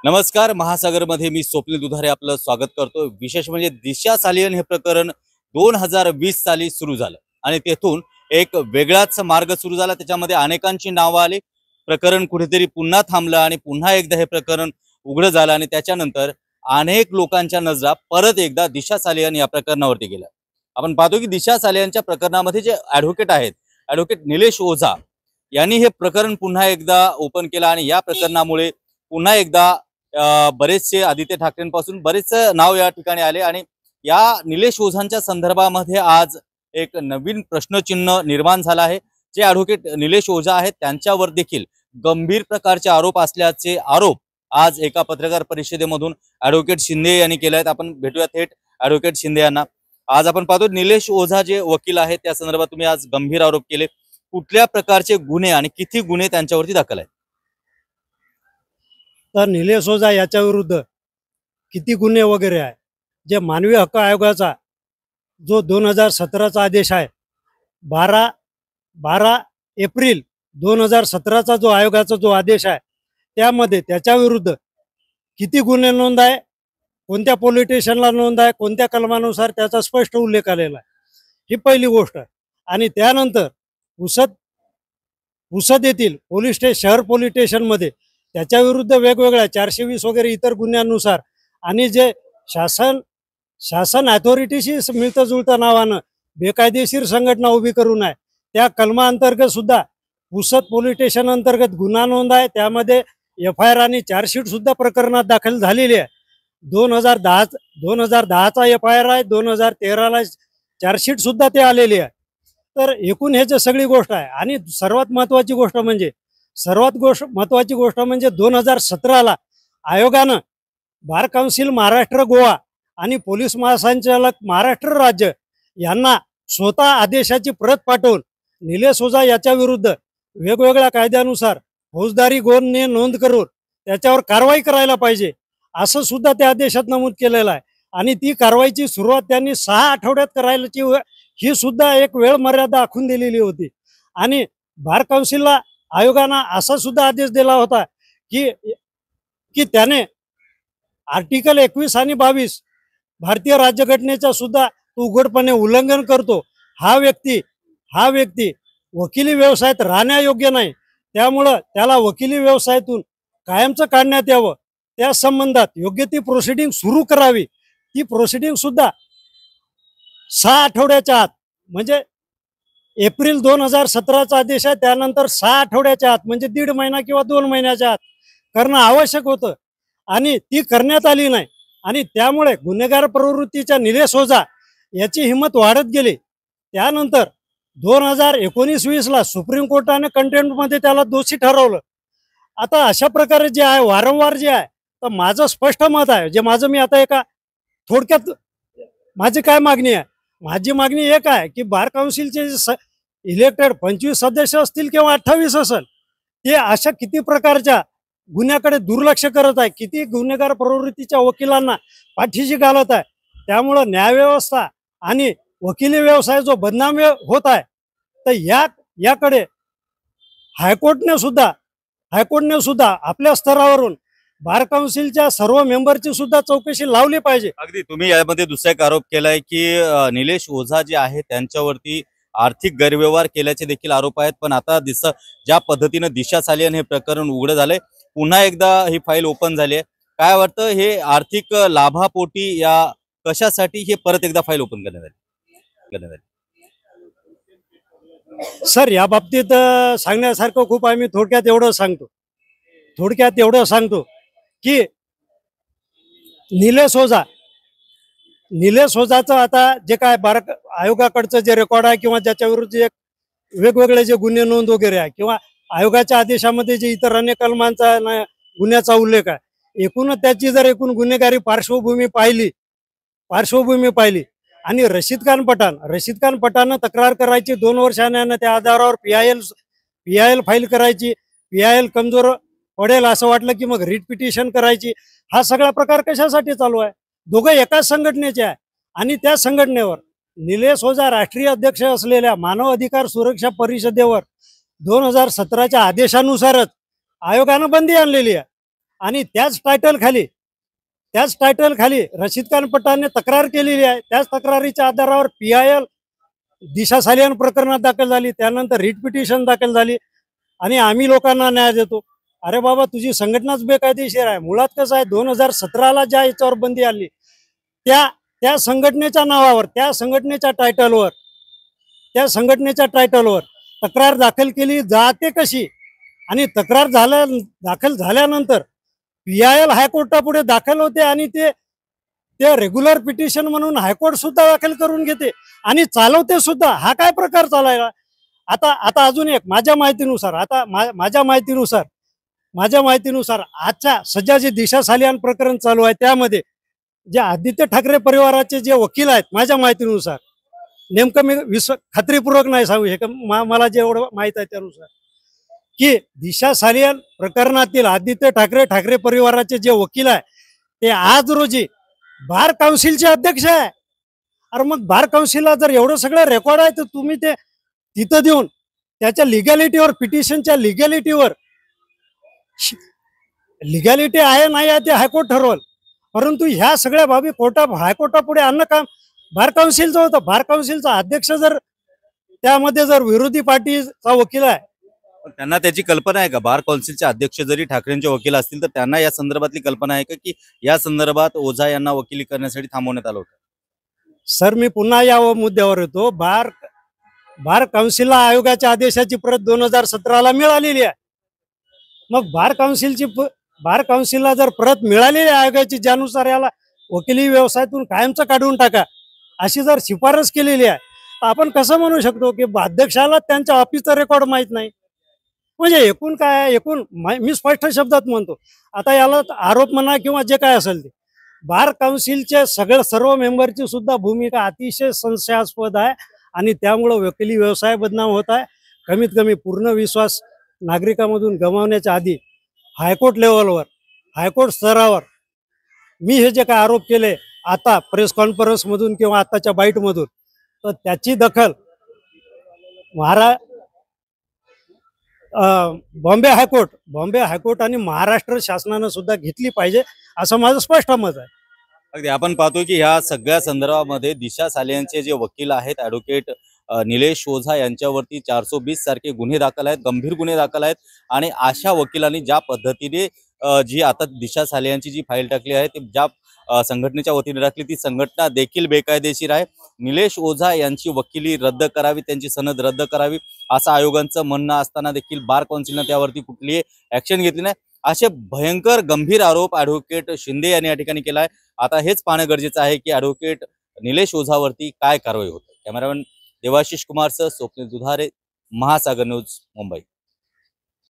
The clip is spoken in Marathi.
नमस्कार. महासागरमध्ये मी स्वप्नील दुधारे आपलं स्वागत करतो. विशेष म्हणजे दिशा सालियन हे प्रकरण 2020 साली सुरू झालं आणि तेथून एक वेगळाच मार्ग सुरू झाला. त्याच्यामध्ये अनेकांची नावं आली. प्रकरण कुठेतरी पुन्हा थांबलं आणि पुन्हा एकदा हे प्रकरण उघडं झालं आणि त्याच्यानंतर अनेक लोकांच्या नजरा परत एकदा दिशा सालियन या प्रकरणावरती गेल्या. आपण पाहतो की दिशा सालियनच्या प्रकरणामध्ये जे ॲडव्होकेट आहेत, ॲडव्होकेट निलेश ओझा यांनी हे प्रकरण पुन्हा एकदा ओपन केलं आणि या प्रकरणामुळे पुन्हा एकदा बरेचसे आदित्य ठाकरेंपासून बरेच नाव या ठिकाणी आले आणि या निलेश ओझांच्या संदर्भामध्ये आज एक नवीन प्रश्नचिन्ह निर्माण झाला आहे. जे ॲडव्होकेट निलेश ओझा आहेत त्यांच्यावर देखील गंभीर प्रकारचे आरोप असल्याचे आरोप आज एका पत्रकार परिषदेमधून ॲडव्होकेट शिंदे यांनी केले आहेत. आपण भेटूया थेट ॲडव्होकेट शिंदे यांना. आज आपण पाहतो निलेश ओझा जे वकील आहेत त्या संदर्भात तुम्ही आज गंभीर आरोप केले. कुठल्या प्रकारचे गुन्हे आणि किती गुन्हे त्यांच्यावरती दाखल आहेत? तर निलेश ओझा याच्या विरुद्ध किती गुन्हे वगैरे आहे, जे मानवी हक्क आयोगाचा जो 2017चा आदेश आहे, 12 एप्रिल 2017चा जो आयोगाचा जो आदेश आहे, त्यामध्ये त्याच्या विरुद्ध किती गुन्हे नोंद आहे, कोणत्या पोलीस स्टेशनला नोंद आहे, कोणत्या कलमानुसार त्याचा स्पष्ट उल्लेख आलेला आहे. ही पहिली गोष्ट आहे. आणि त्यानंतर पुसद येथील शहर पोलीस स्टेशनमध्ये त्याच्या विरुद्ध वेगवेगळ्या 420 वगैरे इतर गुन्ह्यांनुसार आणि जे शासन अथॉरिटीशी मिळतं जुळतं नावानं बेकायदेशीर संघटना उभी करून आहे, त्या कलमा अंतर्गत सुद्धा पुसद पोलीस स्टेशन अंतर्गत गुन्हा नोंद आहे. त्यामध्ये FIR आणि चार्जशीट सुद्धा प्रकरणात दाखल झालेली आहे. 2010चा FIR आहे, 2013ला चार्जशीट सुद्धा ते आलेली आहे. तर एकूण ह्याची सगळी गोष्ट आहे. आणि सर्वात महत्त्वाची गोष्ट म्हणजे 2017ला आयोगानं बार काउन्सिल महाराष्ट्र गोवा आणि पोलीस महासंचालक महाराष्ट्र राज्य यांना स्वतः आदेशाची प्रत पाठवून निलेश ओझा याच्या विरुद्ध वेगवेगळ्या कायद्यानुसार फौजदारी गुन्हे नोंद करून त्याच्यावर कारवाई करायला पाहिजे असं सुद्धा त्या आदेशात नमूद केलेलं आहे. आणि ती कारवाईची सुरुवात त्यांनी 6 आठवड्यात करायची ही सुद्धा एक वेळ मर्यादा आखून दिलेली होती. आणि बार काउन्सिलला आयोगानं असा सुद्धा आदेश दिला होता की त्याने आर्टिकल 21 आणि 22 भारतीय राज्यघटनेचा सुद्धा उघडपणे उल्लंघन करतो. हा व्यक्ती वकिली व्यवसायात राहण्यायोग्य नाही, त्यामुळं त्याला वकिली व्यवसायातून कायमचं काढण्यात यावं. त्या संबंधात योग्य ती प्रोसिडिंग सुरू करावी. ती प्रोसिडिंग सुद्धा 6 आठवड्याच्या आत, म्हणजे एप्रिल 2017चा आदेश आहे, त्यानंतर 6 आठवड्याच्या आत म्हणजे 1.5 महिना किंवा 2 महिन्याच्या आत करणं आवश्यक होतं आणि ती करण्यात आली नाही. आणि त्यामुळे गुन्हेगार प्रवृत्तीच्या निलेश ओझा याची हिंमत वाढत गेली. त्यानंतर 2019-20ला सुप्रीम कोर्टाने कंटेम्प्टमध्ये त्याला दोषी ठरवलं. आता अशा प्रकारे जे आहे वारंवार जे आहे, तर माझं स्पष्ट मत आहे, जे माझं मी आता एका थोडक्यात माझी काय मागणी आहे. माझी मागणी एक आहे की बार काउन्सिलचे इलेक्टेड 25 सदस्य असतील किंवा 28 असेल, ते अशा किती प्रकारच्या गुन्ह्याकडे दुर्लक्ष करत आहे, किती गुन्हेगार प्रवृत्तीच्या वकिलांना पाठीशी घालत आहे. त्यामुळं न्यायव्यवस्था आणि वकिली व्यवसाय जो बदनाम होत आहे, तर याकडे हायकोर्टने सुद्धा आपल्या स्तरावरून बार काउन्सिलच्या सर्व मेंबरची सुद्धा चौकशी लावली पाहिजे. अगदी तुम्ही यामध्ये दुसरा एक आरोप केलाय की निलेश ओझा जे आहे त्यांच्यावरती आर्थिक गैरव्यवहार केल्याचे देखील आरोप आहेत. पण आता ज्या पद्धतीनं दिशा सालियन हे प्रकरण उघडं झालंय, पुन्हा एकदा ही फाईल ओपन झाली आहे, काय वाटतं हे आर्थिक लाभापोटी या कशासाठी हे परत एकदा फाईल ओपन करण्यात आली? सर, या बाबतीत सांगण्यासारखं खूप आहे. मी थोडक्यात एवढं सांगतो की निलेश ओझाचं आता जे काय बार आयोगाकडचं जे रेकॉर्ड आहे किंवा ज्याच्या विरुद्ध जे वेगवेगळे जे गुन्हे नोंद वगैरे आहे किंवा आयोगाच्या आदेशामध्ये जे इतर अनेक कलमांचा गुन्ह्याचा उल्लेख आहे, एकूणच त्याची जर गुन्हेगारी पार्श्वभूमी पाहिली आणि रशीद खान पठाणनं तक्रार करायची 2 वर्षांनी, त्या आधारावर PIL फाईल करायची. PIL कमजोर पडेल असं वाटलं की मग रिट पिटिशन करायची. हा सगळा प्रकार कशासाठी चालू आहे? दोघं एकाच संघटनेचे आहे. आणि त्या संघटनेवर निलेश ओझा राष्ट्रीय अध्यक्ष असलेल्या मानव अधिकार सुरक्षा परिषदेवर 2017च्या आदेशानुसारच आयोगानं बंदी आणलेली आहे. आणि त्याच टायटल खाली रशीद खान पठाणने तक्रार केलेली आहे. त्याच तक्रारीच्या आधारावर PIL दिशा सालियन प्रकरणात दाखल झाली, त्यानंतर रिट पिटिशन दाखल झाली आणि आम्ही लोकांना न्याय देतो. अरे बाबा, तुझी संघटनाच बेकायदेशीर आहे. मुळात कसं आहे, 2017ला ज्या याच्यावर बंदी आली त्या त्या संघटनेच्या नावावर, त्या संघटनेच्या टायटलवर तक्रार दाखल केली जाते कशी? आणि तक्रार दाखल झाल्यानंतर PIL हायकोर्टापुढे दाखल होते आणि ते रेग्युलर पिटिशन म्हणून हायकोर्ट सुद्धा दाखल करून घेते आणि चालवते सुद्धा. हा काय प्रकार चालायला? आता अजून एक माझ्या माहितीनुसार आजच्या सध्या जे दिशा सालियान प्रकरण चालू आहे त्यामध्ये जे आदित्य ठाकरे परिवाराचे जे वकील आहेत, माझ्या माहितीनुसार, नेमकं मी खात्रीपूर्वक नाही सांगू शकत, मला जेवढं माहित आहे त्यानुसार, की दिशा सालियान प्रकरणातील आदित्य ठाकरे परिवाराचे जे वकील आहे ते आज रोजी बार काउन्सिलचे अध्यक्ष आहे. अरे मग बार काउन्सिलला जर एवढं सगळं रेकॉर्ड आहे तर तुम्ही ते तिथं देऊन त्याच्या लिगॅलिटीवर, पिटिशनच्या लिगॅलिटी आहे नाही आहे ते हायकोर्ट ठरवल. परंतु ह्या सगळ्या बाबी हायकोर्टापुढे आणणं काम बार काउन्सिलचं होतं. बार काउन्सिलचा अध्यक्ष जर त्यामध्ये जर विरोधी पार्टीचा वकील आहे, पण त्यांना त्याची कल्पना आहे का? बार कौन्सिलचे अध्यक्ष जरी ठाकरेंचे वकील असतील तर त्यांना या संदर्भातली कल्पना आहे का की या संदर्भात ओझा यांना वकिली करण्यासाठी थांबवण्यात आलं होतं? सर मी पुन्हा या मुद्द्यावर येतो. बार काउन्सिलला आयोगाच्या आदेशाची प्रत 2017ला मिळालेली आहे. मग बार काउन्सिलला जर प्रत मिळालेली आहे आयोगाची, ज्यानुसार याला वकिली व्यवसायातून कायमचं काढून टाका अशी जर शिफारस केलेली आहे, तर आपण कसं म्हणू शकतो की अध्यक्षाला त्यांच्या ऑफिसचा रेकॉर्ड माहीत नाही? म्हणजे एकूण काय आहे, मी स्पष्ट शब्दात म्हणतो, आता याला आरोप म्हणा किंवा जे काय असेल ते, बार काउन्सिलचे सर्व मेंबरची सुद्धा भूमिका अतिशय संशयास्पद आहे आणि त्यामुळं वकिली व्यवसाय बदनाम होत आहे. कमीत कमी पूर्ण विश्वास नागरिकांमधून गमावण्याच्या आधी हायकोर्ट लेवलवर, हायकोर्ट स्तरावर मी हे जे काय आरोप केले आता प्रेस कॉन्फरन्समधून किंवा आताच्या बाईटमधून, तर त्याची दखल बॉम्बे हायकोर्ट आणि महाराष्ट्र शासनानं सुद्धा घेतली पाहिजे असं माझं स्पष्ट मत आहे. अगदी आपण पाहतो की ह्या सगळ्या संदर्भामध्ये दिशा सालियांचे जे वकील आहेत ॲडव्होकेट निलेश ओझा यांच्यावरती 420 सारखे गुन्हे दाखल आहेत, गंभीर गुन्हे दाखल आहेत. आणि अशा वकिलांनी ज्या पद्धतीने जी आता दिशा सालियांची जी फाईल टाकली आहे, ते ज्या संघटनेच्या वतीने टाकली, ती संघटना देखील बेकायदेशीर आहे. निलेश ओझा यांची वकिली रद्द करावी, त्यांची सनद रद्द करावी असं आयोगाचं म्हणणं असताना देखील बार कौन्सिलनं त्यावरती कुठलीही ऍक्शन घेतली नाही. असे भयंकर गंभीर आरोप ॲडव्होकेट शिंदे यांनी या ठिकाणी केला आहे. आता हेच पाहणं गरजेचं आहे की ॲडव्होकेट निलेश ओझावरती काय कारवाई होते. कॅमेरामॅन देवाशिष कुमारसह स्वप्नील दुधारे, महासागर न्यूज, मुंबई.